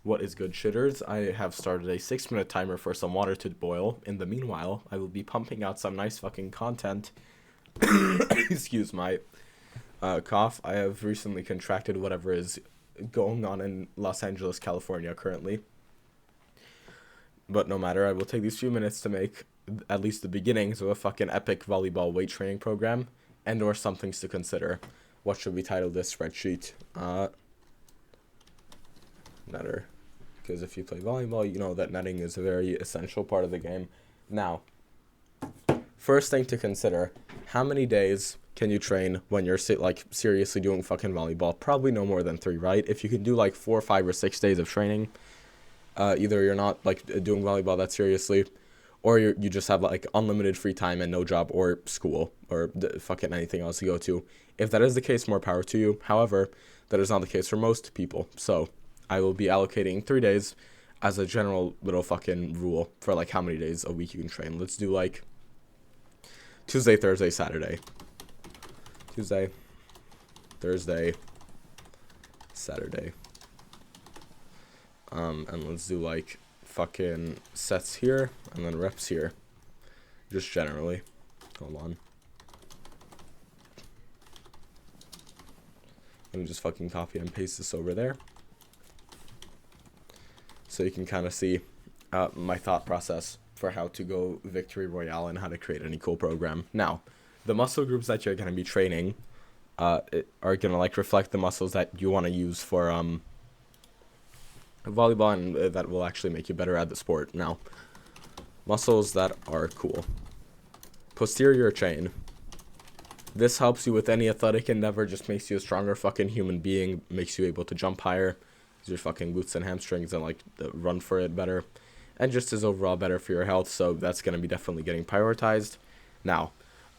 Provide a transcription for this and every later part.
What is good, shitters? I have started a 6-minute timer for some water to boil. In the meanwhile, I will be pumping out some nice fucking content. Excuse my cough. I have recently contracted whatever is going on in Los Angeles, California currently. But no matter, I will take these few minutes to make at least the beginnings of a fucking epic volleyball weight training program and or some things to consider. What should we title this spreadsheet? Netter. Because if you play volleyball, you know that netting is a very essential part of the game. Now, first thing to consider, how many days can you train when you're seriously doing fucking volleyball? Probably no more than 3, right? If you can do 4, 5, or 6 days of training, either you're not doing volleyball that seriously, or you just have unlimited free time and no job or school or fucking anything else to go to. If that is the case, more power to you. However, that is not the case for most people. So I will be allocating 3 days as a general little fucking rule for how many days a week you can train. Let's do Tuesday, Thursday, Saturday. Tuesday, Thursday, Saturday. And let's do fucking sets here and then reps here. Just generally. Hold on. Let me just fucking copy and paste this over there. So you can kind of see my thought process for how to go Victory Royale and how to create any cool program. Now, the muscle groups that you're going to be training are going to reflect the muscles that you want to use for volleyball, and that will actually make you better at the sport. Now, muscles that are cool. Posterior chain. This helps you with any athletic endeavor, just makes you a stronger fucking human being, makes you able to jump higher, your fucking glutes and hamstrings, and run for it better, and just is overall better for your health. So that's going to be definitely getting prioritized. Now,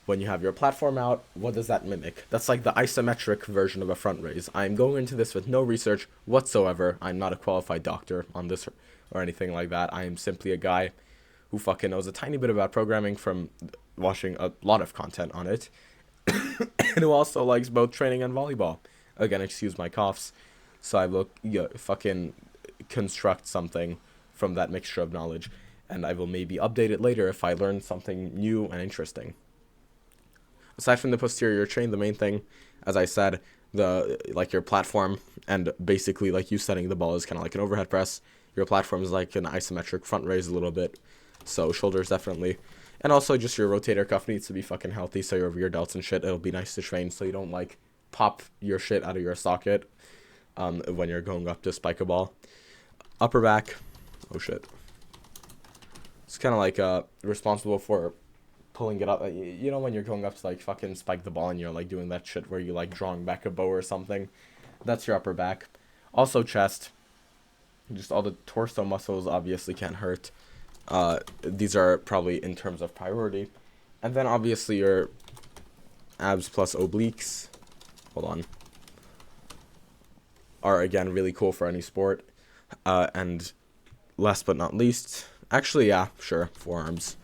when you have your platform out, what does that mimic? That's the isometric version of a front raise. I'm going into this with no research whatsoever. I'm not a qualified doctor on this or anything like that. I am simply a guy who fucking knows a tiny bit about programming from watching a lot of content on it, and who also likes both training and volleyball. Again, excuse my coughs. So I will fucking construct something from that mixture of knowledge, and I will maybe update it later if I learn something new and interesting. Aside from the posterior chain, the main thing, as I said, your platform, and basically you setting the ball is kind of like an overhead press. Your platform is like an isometric front raise a little bit, so shoulders definitely. And also just your rotator cuff needs to be fucking healthy, so your rear delts and shit, it'll be nice to train so you don't pop your shit out of your socket when you're going up to spike a ball. Upper back, oh shit. It's kind of responsible for pulling it up. You know when you're going up to fucking spike the ball and you're doing that shit where you drawing back a bow or something? That's your upper back. Also chest. Just all the torso muscles obviously can't hurt. These are probably in terms of priority. And then obviously your abs plus obliques. Hold on. Are again really cool for any sport. And last but not least, actually, yeah, sure, forearms.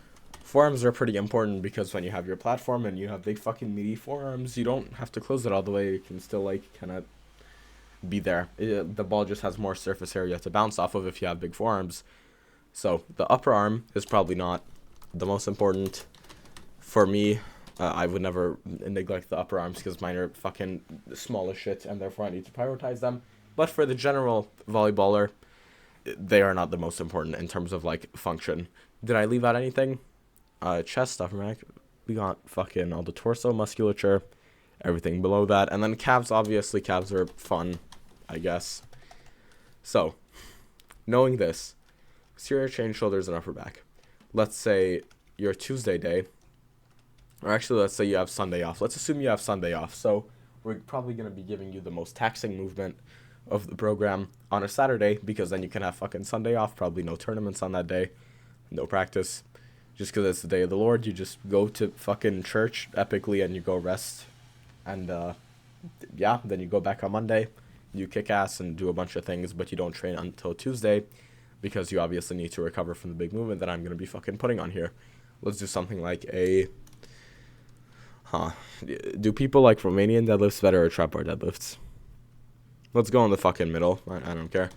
Forearms are pretty important because when you have your platform and you have big fucking meaty forearms, you don't have to close it all the way. You can still kind of be there. The ball just has more surface area to bounce off of if you have big forearms. So the upper arm is probably not the most important for me. I would never neglect the upper arms because mine are fucking small as shit, and therefore I need to prioritize them. But for the general volleyballer, they are not the most important in terms of function. Did I leave out anything? Chest, upper back. We got fucking all the torso musculature, everything below that, and then calves. Obviously, calves are fun, I guess. So, knowing this, posterior chain, shoulders, and upper back. Let's say your Tuesday day. Or actually, let's say you have Sunday off. Let's assume you have Sunday off. So we're probably going to be giving you the most taxing movement of the program on a Saturday, because then you can have fucking Sunday off. Probably no tournaments on that day. No practice. Just because it's the day of the Lord. You just go to fucking church epically and you go rest. And, yeah, then you go back on Monday. You kick ass and do a bunch of things, but you don't train until Tuesday because you obviously need to recover from the big movement that I'm going to be fucking putting on here. Let's do something like a... Do people like Romanian deadlifts better or trap bar deadlifts? Let's go in the fucking middle. I don't care.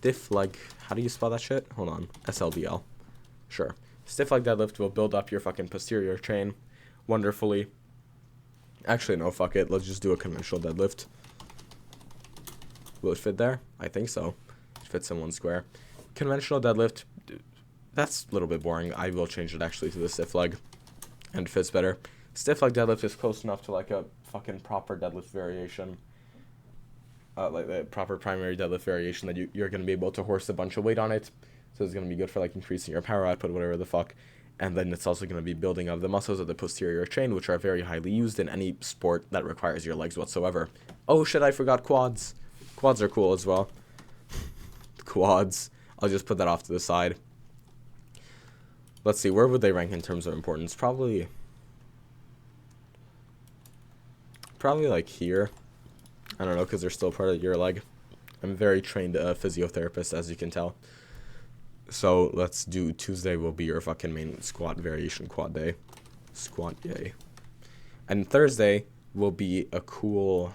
stiff leg, how do you spell that shit? Hold on, SLDL. Sure. Stiff leg deadlift will build up your fucking posterior chain wonderfully. Actually, no, fuck it. Let's just do a conventional deadlift. Will it fit there? I think so. It fits in one square. Conventional deadlift, that's a little bit boring. I will change it actually to the stiff leg, and it fits better. Stiff leg deadlift is close enough to like a fucking proper deadlift variation. Like the proper primary deadlift variation that you're going to be able to horse a bunch of weight on it. So it's going to be good for like increasing your power output, whatever the fuck. And then it's also going to be building up the muscles of the posterior chain, which are very highly used in any sport that requires your legs whatsoever. Oh shit, I forgot quads. Quads are cool as well. Quads. I'll just put that off to the side. Let's see, where would they rank in terms of importance? Probably like here. I don't know, because they're still part of your leg. I'm a very trained physiotherapist, as you can tell. So let's do Tuesday will be your fucking main squat variation quad day. Squat day. And Thursday will be a cool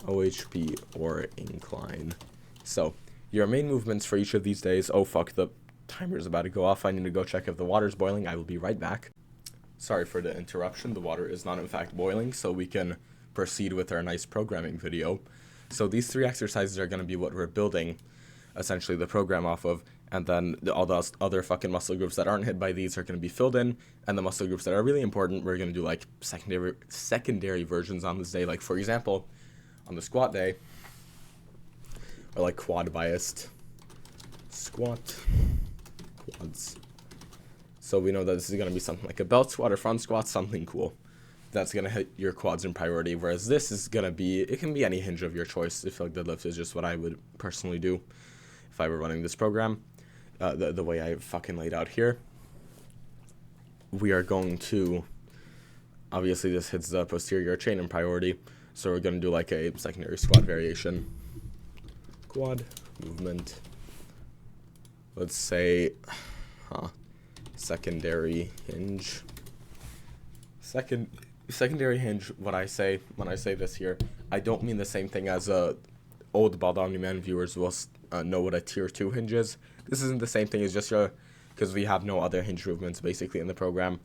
OHP or incline. So your main movements for each of these days. Oh fuck, the timer's about to go off. I need to go check if the water's boiling. I will be right back. Sorry for the interruption. The water is not in fact boiling, so we can proceed with our nice programming video. So these 3 exercises are going to be what we're building essentially the program off of, and then all those other fucking muscle groups that aren't hit by these are going to be filled in, and the muscle groups that are really important, we're going to do like secondary versions on this day. Like for example, on the squat day, or like quad biased squat quads. So we know that this is going to be something like a belt squat or front squat, something cool that's going to hit your quads in priority, whereas this is going to be, it can be any hinge of your choice. I feel like deadlift is just what I would personally do if I were running this program, the way I fucking laid out here. We are going to, obviously this hits the posterior chain in priority, so we're going to do like a secondary squat variation. Quad movement. Let's say, secondary hinge. Secondary hinge, when I say this here, I don't mean the same thing as old Bodybuilding Man viewers will know what a tier 2 hinge is. This isn't the same thing as just because we have no other hinge movements basically in the program.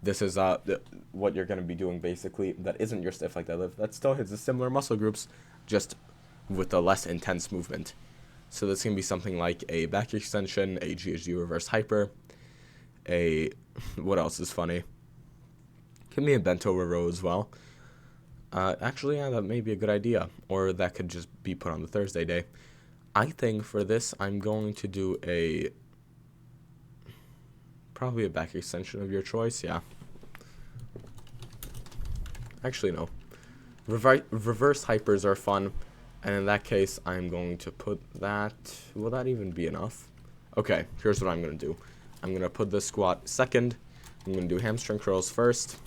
This is what you're going to be doing basically that isn't your stiff leg deadlift. That still hits the similar muscle groups, just with a less intense movement. So this can be something like a back extension, a GHD reverse hyper, what else is funny? Can be a bent over row as well. Actually, yeah, that may be a good idea. Or that could just be put on the Thursday day. I think for this, I'm going to do probably a back extension of your choice, yeah. Actually, no. Reverse hypers are fun. And in that case, I'm going to put that, will that even be enough? Okay, here's what I'm going to do. I'm going to put the squat second. I'm going to do hamstring curls first.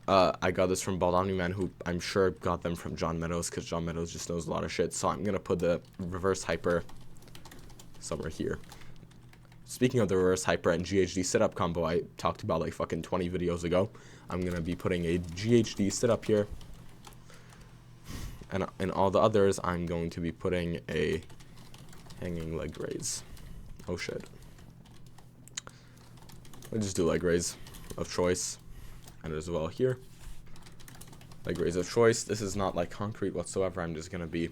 I got this from Bodybuilding Man, who I'm sure got them from John Meadows, because John Meadows just knows a lot of shit. So I'm going to put the reverse hyper somewhere here. Speaking of the reverse hyper and GHD sit-up combo I talked about like fucking 20 videos ago, I'm going to be putting a GHD sit-up here. And in all the others, I'm going to be putting a hanging leg raise. Oh shit. I'll just do leg raise of choice. And as well here. Leg raise of choice. This is not like concrete whatsoever. I'm just going to be,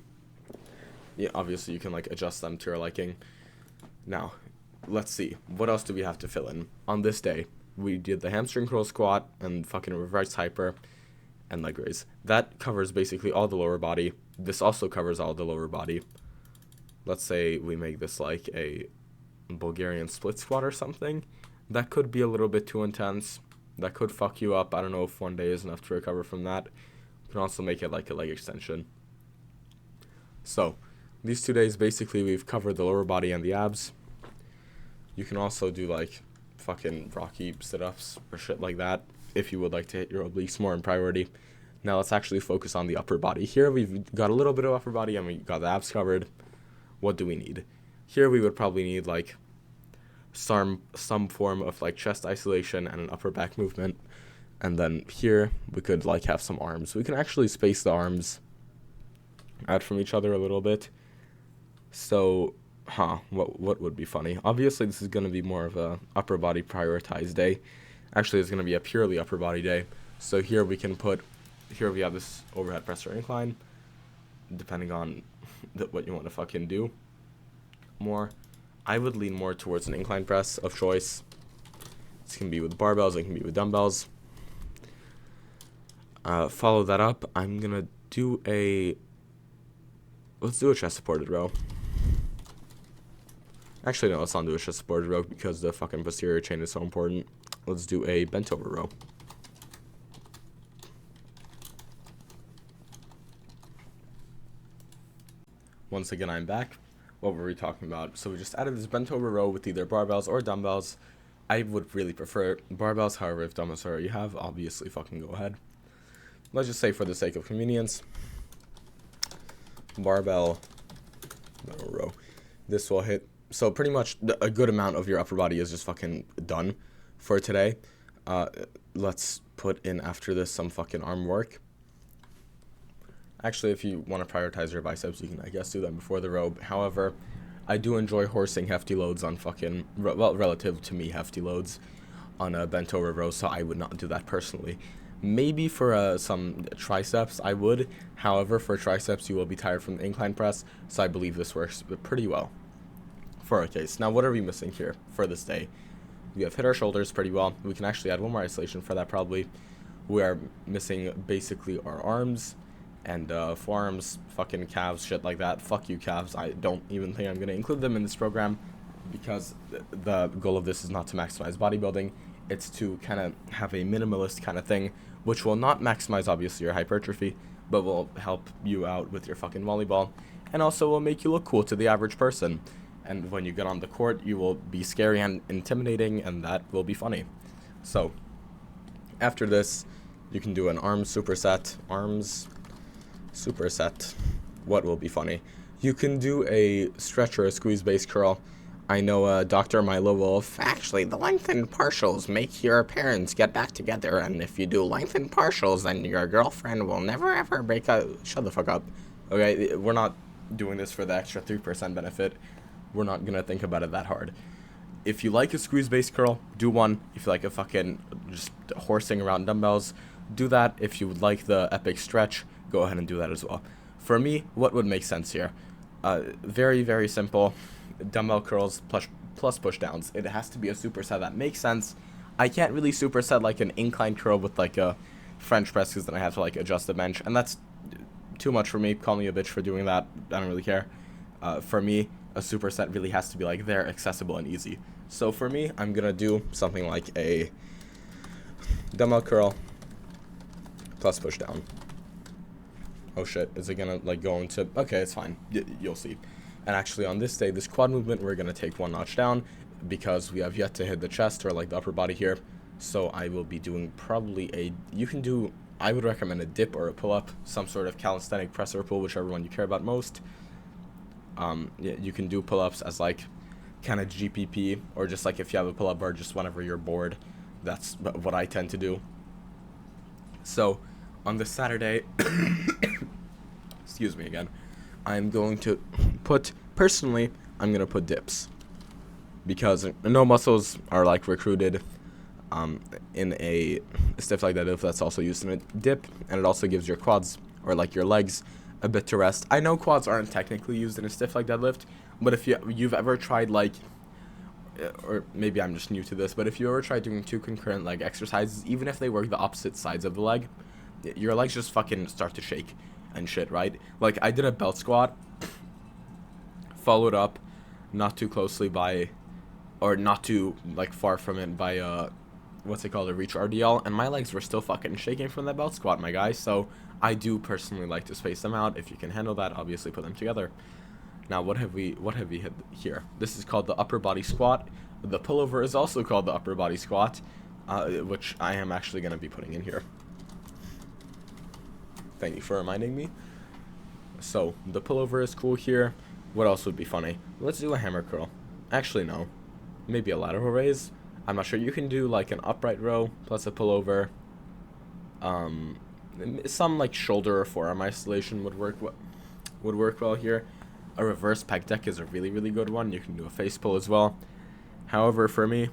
yeah, obviously you can like adjust them to your liking. Now, let's see. What else do we have to fill in? On this day, we did the hamstring curl squat and fucking reverse hyper and leg raise. That covers basically all the lower body. This also covers all the lower body. Let's say we make this like a Bulgarian split squat or something. That could be a little bit too intense. That could fuck you up. I don't know if one day is enough to recover from that. You can also make it like a leg extension. So, these 2 days, basically, we've covered the lower body and the abs. You can also do like fucking Rocky sit-ups or shit like that if you would like to hit your obliques more in priority. Now let's actually focus on the upper body. Here we've got a little bit of upper body and we got the abs covered. What do we need? Here we would probably need like some form of like chest isolation and an upper back movement. And then here we could like have some arms. We can actually space the arms out from each other a little bit. So, what would be funny? Obviously, this is going to be more of a upper body prioritized day. Actually, it's going to be a purely upper body day. So here we have this overhead press or incline, depending on what you want to fucking do more. I would lean more towards an incline press of choice. This can be with barbells, it can be with dumbbells. Follow that up. I'm going to do let's do a chest supported row. Actually, no, let's not do a chest supported row because the fucking posterior chain is so important. Let's do a bent over row. Once again, I'm back. What were we talking about? So we just added this bent over row with either barbells or dumbbells. I would really prefer barbells. However, if dumbbells are all you have, obviously fucking go ahead. Let's just say for the sake of convenience, barbell row. This will hit. So pretty much a good amount of your upper body is just fucking done for today. Let's put in after this some fucking arm work. Actually, if you want to prioritize your biceps, you can, I guess, do that before the row. However, I do enjoy horsing hefty loads on fucking, relative to me, hefty loads on a bent over row, so I would not do that personally. Maybe for some triceps, I would. However, for triceps, you will be tired from the incline press, so I believe this works pretty well for our case. Now, what are we missing here for this day? We have hit our shoulders pretty well. We can actually add one more isolation for that probably. We are missing basically our arms and forearms, fucking calves, shit like that. Fuck you, calves. I don't even think I'm going to include them in this program because the goal of this is not to maximize bodybuilding. It's to kind of have a minimalist kind of thing, which will not maximize, obviously, your hypertrophy, but will help you out with your fucking volleyball, and also will make you look cool to the average person. And when you get on the court, you will be scary and intimidating, and that will be funny. So, after this, you can do an arm superset. Arms superset. What will be funny? You can do a stretch or a squeeze base curl. I know Dr. Milo Wolf. Actually, the lengthened partials make your parents get back together, and if you do lengthened partials, then your girlfriend will never ever break up. Shut the fuck up. Okay, we're not doing this for the extra 3% benefit. We're not gonna think about it that hard. If you like a squeeze base curl, do one. If you like a fucking just horsing around dumbbells, do that. If you would like the epic stretch, go ahead and do that as well. For me, what would make sense here? Very, very simple. Dumbbell curls plus push downs. It has to be a superset that makes sense. I can't really superset like an incline curl with like a French press because then I have to like adjust the bench, and that's too much for me. Call me a bitch for doing that. I don't really care. For me, a superset really has to be like there, accessible and easy. So for me, I'm gonna do something like a dumbbell curl plus push down. Oh shit, is it gonna like go into, okay, it's fine, you'll see. And actually on this day, this quad movement, we're gonna take one notch down because we have yet to hit the chest or like the upper body here. So I will be doing probably I would recommend a dip or a pull-up, some sort of calisthenic press or pull, whichever one you care about most. You can do pull-ups as like kind of GPP, or just like if you have a pull-up bar just whenever you're bored. That's what I tend to do. So on this Saturday, excuse me again, I'm going to put dips because no muscles are like recruited in a stiff leg deadlift that's also used in a dip, and it also gives your quads or like your legs a bit to rest. I know quads aren't technically used in a stiff leg deadlift, but if you've ever tried like, or maybe I'm just new to this, but if you ever tried doing 2 concurrent leg exercises, even if they work the opposite sides of the leg, your legs just fucking start to shake and shit, right? Like I did a belt squat, followed up not too closely by, or not too like far from it by what's it called, a reach RDL, and my legs were still fucking shaking from that belt squat, my guy. So I do personally like to space them out. If you can handle that, obviously put them together. Now what have we hit here? This is called the upper body squat. The pullover is also called the upper body squat, which I am actually going to be putting in here. Thank you for reminding me. So the pullover is cool here. What else would be funny? Let's do a hammer curl. Actually, no. Maybe a lateral raise. I'm not sure. You can do like an upright row plus a pullover. Some like shoulder or forearm isolation would work well here. A reverse pec deck is a really, really good one. You can do a face pull as well. However, for me,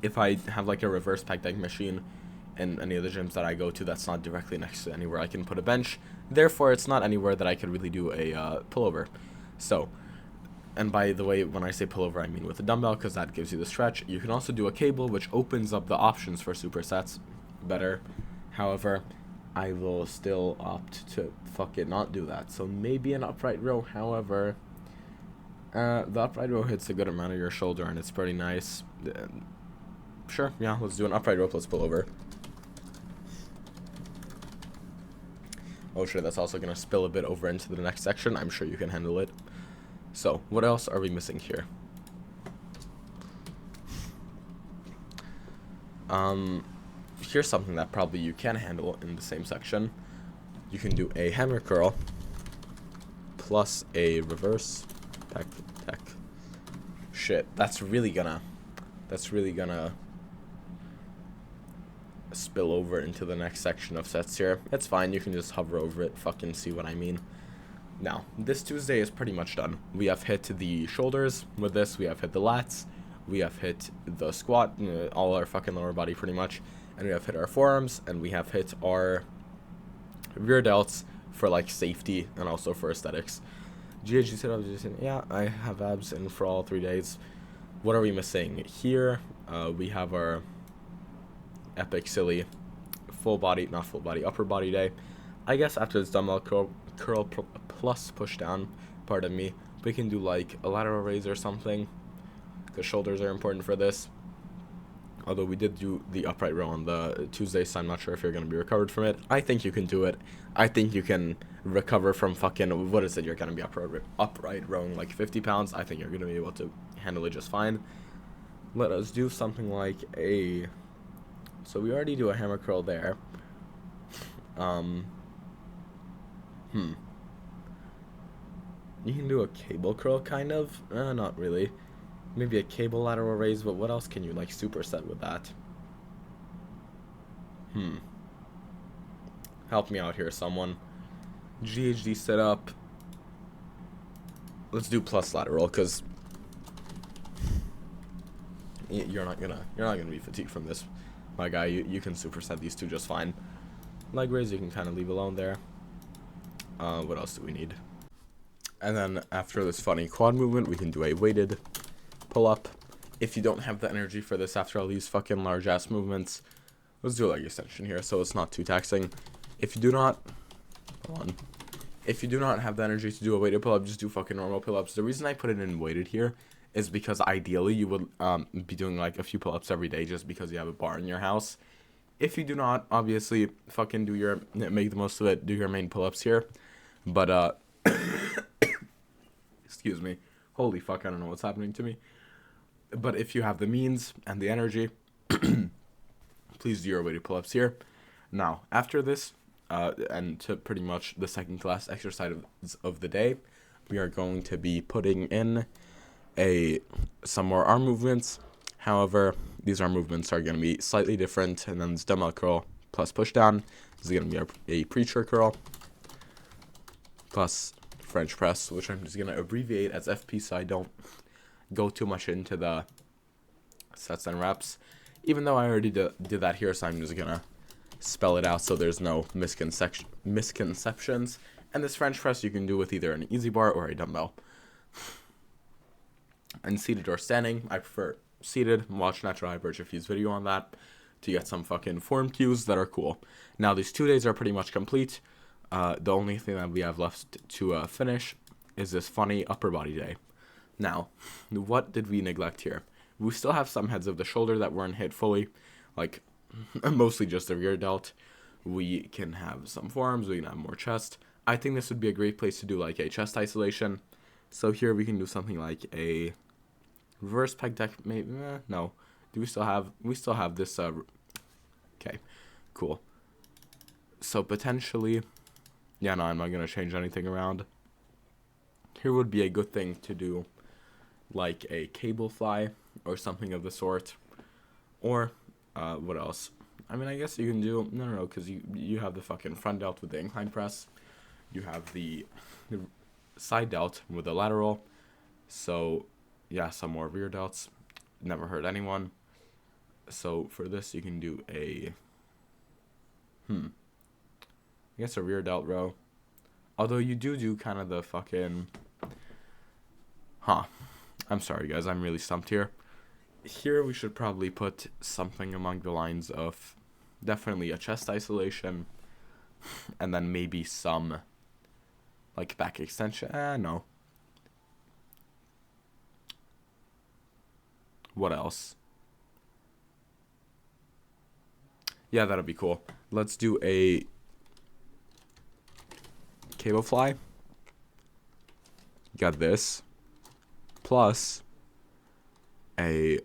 if I have like a reverse pec deck machine in any of the gyms that I go to, that's not directly next to anywhere I can put a bench. Therefore, it's not anywhere that I could really do a pullover. So, and by the way, when I say pullover, I mean with a dumbbell, because that gives you the stretch. You can also do a cable, which opens up the options for supersets better. However, I will still opt to not do that. So maybe an upright row. However, the upright row hits a good amount of your shoulder, and it's pretty nice. Sure, yeah, let's do an upright row plus pullover. Oh shit, that's also going to spill a bit over into the next section. I'm sure you can handle it. So, what else are we missing here? Here's something that probably you can handle in the same section. You can do a hammer curl plus a reverse pec deck. Shit, that's really gonna spill over into the next section of sets here. It's fine, you can just hover over it, fucking see what I mean. Now, this Tuesday is pretty much done. We have hit the shoulders with this, we have hit the lats, we have hit the squat, all our fucking lower body pretty much, and we have hit our forearms, and we have hit our rear delts for like safety and also for aesthetics. GHG sit-ups, yeah, I have abs in for all 3 days. What are we missing? Here, we have our epic silly upper body day. I guess after this dumbbell curl plus push down, pardon me, we can do like a lateral raise or something, because shoulders are important for this. Although we did do the upright row on the Tuesday, so I'm not sure if you're going to be recovered from it. I think you can do it. I think you can recover from fucking, what is it, you're going to be upright rowing like 50 pounds. I think you're going to be able to handle it just fine. Let us do something like a, so we already do a hammer curl there. You can do a cable curl, kind of. Not really. Maybe a cable lateral raise, but what else can you, like, superset with that? Help me out here, someone. GHD sit-up. Let's do plus lateral, because you're not gonna be fatigued from this, my guy. You can superset these two just fine. Leg raise, you can kind of leave alone there. What else do we need? And then after this funny quad movement, we can do a weighted pull-up. If you don't have the energy for this after all these fucking large-ass movements, let's do a leg extension here so it's not too taxing. If you do not, if you do not have the energy to do a weighted pull-up, just do fucking normal pull-ups. The reason I put it in weighted here is because ideally you would be doing like a few pull-ups every day just because you have a bar in your house. If you do not, obviously, fucking make the most of it, do your main pull-ups here. But, excuse me. Holy fuck, I don't know what's happening to me. But if you have the means and the energy, please do your weighted pull-ups here. Now, after this, and to pretty much the second class exercise of the day, we are going to be putting in some more arm movements. However, these arm movements are going to be slightly different, and then this dumbbell curl plus push down is going to be a preacher curl plus French press, which I'm just going to abbreviate as FP so I don't go too much into the sets and reps, even though I already did that here, so I'm just going to spell it out so there's no misconceptions. And this French press you can do with either an easy bar or a dumbbell. And seated or standing, I prefer seated. Watch Natural Hypertrophy's video on that to get some fucking form cues that are cool. Now, these 2 days are pretty much complete. The only thing that we have left to finish is this funny upper body day. Now, what did we neglect here? We still have some heads of the shoulder that weren't hit fully, like mostly just the rear delt. We can have some forearms, we can have more chest. I think this would be a great place to do like a chest isolation. So here we can do something like a reverse pec deck, maybe, no. We still have this, okay, cool. So potentially, yeah, no, I'm not going to change anything around. Here would be a good thing to do like a cable fly or something of the sort. Or, what else? I mean, I guess you can do, no, because you have the fucking front delt with the incline press. You have the side delt with a lateral. So yeah, some more rear delts. Never hurt anyone. So for this, you can do a, I guess a rear delt row. Although you do kind of the fucking, I'm sorry guys, I'm really stumped here. Here we should probably put something along the lines of definitely a chest isolation, and then maybe some like back extension. No. What else? Yeah, that'll be cool. Let's do a cable fly. Got this. Plus a,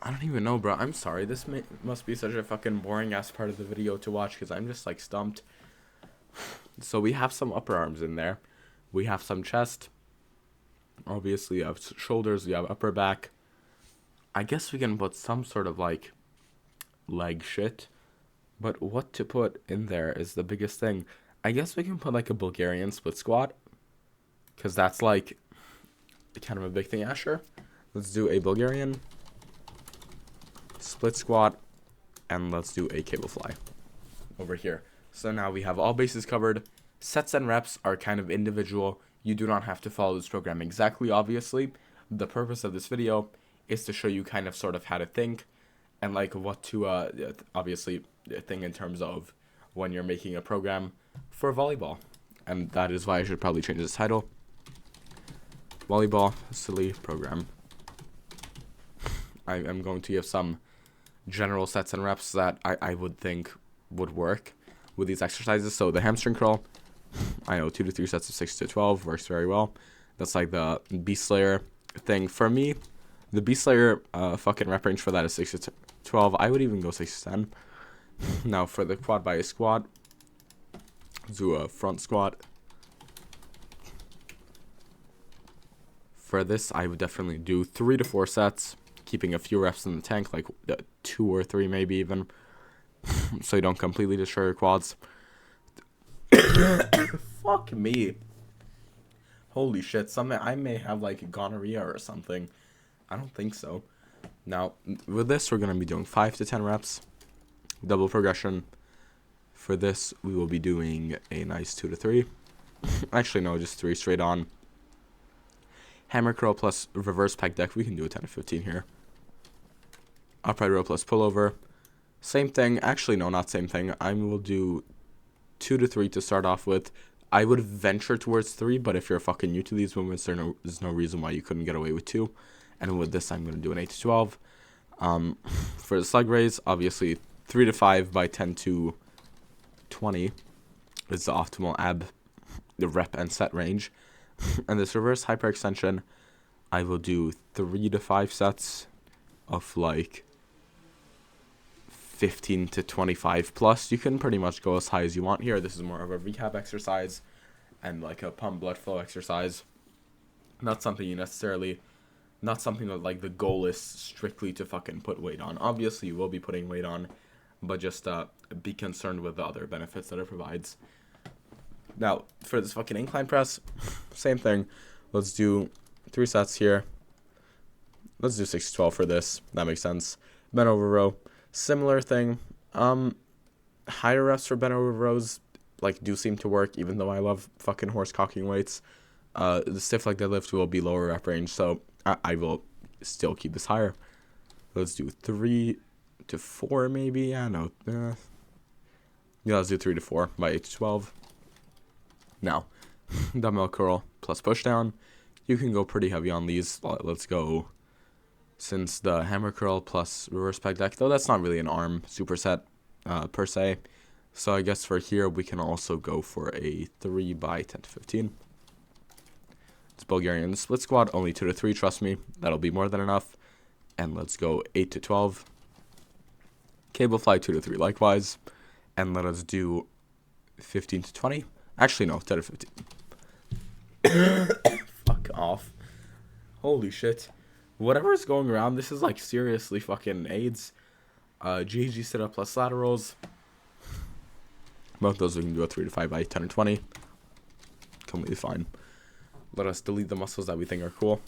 I don't even know, bro. I'm sorry. This must be such a fucking boring ass part of the video to watch because I'm just like stumped. So we have some upper arms in there. We have some chest. Obviously, you have shoulders. You have upper back. I guess we can put some sort of like leg shit. But what to put in there is the biggest thing. I guess we can put like a Bulgarian split squat. Because that's like kind of a big thing. Yeah, sure. Let's do a Bulgarian split squat. And let's do a cable fly over here. So now we have all bases covered. Sets and reps are kind of individual. You do not have to follow this program exactly, obviously. The purpose of this video is to show you kind of sort of how to think and like what to obviously think in terms of when you're making a program for volleyball. And that is why I should probably change this title. Volleyball silly program. I'm going to give some general sets and reps that I would think would work with these exercises. So the hamstring curl, I know 2 to 3 sets of 6 to 12 works very well. That's like the Beast Slayer thing. For me, the Beast Slayer fucking rep range for that is 6 to 12. I would even go 6 to 10. Now for the quad by squat, do a front squat. For this, I would definitely do 3 to 4 sets, keeping a few reps in the tank, like 2 or 3 maybe even, so you don't completely destroy your quads. Fuck me. Holy shit, I may have like gonorrhea or something. I don't think so. Now, with this, we're going to be doing 5 to 10 reps, double progression. For this, we will be doing a nice 2 to 3. Actually, no, just 3 straight on. Hammer curl plus reverse pec deck. We can do a 10 to 15 here. Upright row plus pullover. Same thing. Actually, no, not same thing. I will do 2 to 3 to start off with. I would venture towards 3, but if you're fucking new to these movements, there's no reason why you couldn't get away with 2. And with this, I'm going to do an 8 to 12. For the slug raise, obviously 3 to 5 by 10 to 20 is the optimal the rep and set range. And this reverse hyperextension, I will do 3 to 5 sets of like 15 to 25 plus. You can pretty much go as high as you want here. This is more of a rehab exercise and like a pump blood flow exercise. Not something that like the goal is strictly to fucking put weight on. Obviously you will be putting weight on, but just be concerned with the other benefits that it provides. Now for this fucking incline press, same thing. Let's do 3 sets here. Let's do 6 to 12 for this. That makes sense. Bent over row, similar thing. Higher reps for bent over rows like do seem to work, even though I love fucking horse cocking weights. The stiff leg deadlift will be lower rep range, so I will still keep this higher. Let's do 3 to 4 maybe. Yeah, no. Yeah, let's do 3 to 4 by 8 to 12. Now, dumbbell curl plus push down. You can go pretty heavy on these. Let's go, since the hammer curl plus reverse pec deck, though that's not really an arm superset per se. So I guess for here, we can also go for a 3 by 10 to 15. It's Bulgarian split squat, only 2 to 3, trust me. That'll be more than enough. And let's go 8 to 12. Cable fly 2 to 3 likewise. And let us do 15 to 20. Actually, no, 10 to 15. Fuck off. Holy shit. Whatever is going around, this is like seriously fucking AIDS. GG sit-up plus laterals. Both those we can do a 3 to 5 by 10 or 20. Completely fine. Let us delete the muscles that we think are cool,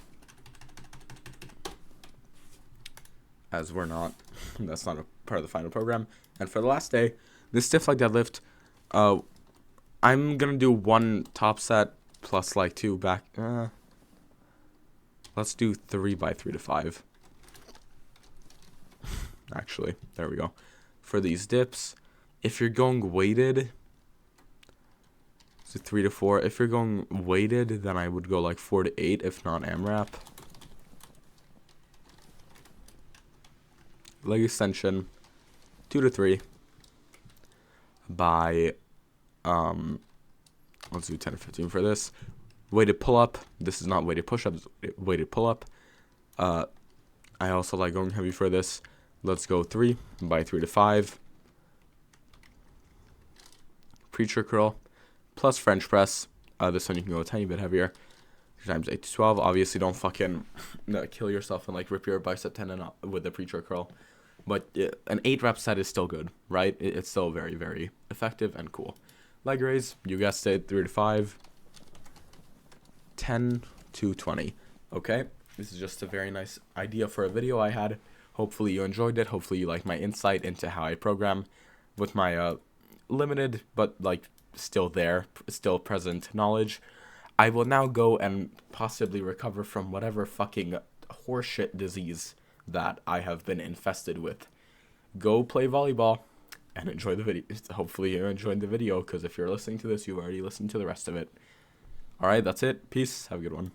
as we're not. That's not a part of the final program. And for the last day, this stiff leg deadlift, I'm gonna do 1 top set plus like 2 back. Let's do 3 by 3 to 5. Actually, there we go. For these dips, if you're going weighted, so 3 to 4. If you're going weighted, then I would go like 4 to 8, if not AMRAP. Leg extension, 2 to 3 by, let's do 10 or 15 for this. Weighted pull-up. This is not weighted push-up, it's weighted pull-up. I also like going heavy for this. Let's go 3 by 3 to 5. Preacher curl plus French press. This one you can go a tiny bit heavier. 3 times 8 to 12. Obviously, don't fucking kill yourself and like rip your bicep tendon with the preacher curl. But an 8 rep set is still good, right? It's still very, very effective and cool. Leg raise, you guessed it, 3 to 5. 10 to 20. Okay, this is just a very nice idea for a video I had. Hopefully you enjoyed it. Hopefully you like my insight into how I program with my limited but like still present knowledge. I will now go and possibly recover from whatever fucking horseshit disease that I have been infested with. Go play volleyball and enjoy the video. Hopefully you enjoyed the video, because if you're listening to this, you've already listened to the rest of it. Alright, that's it. Peace. Have a good one.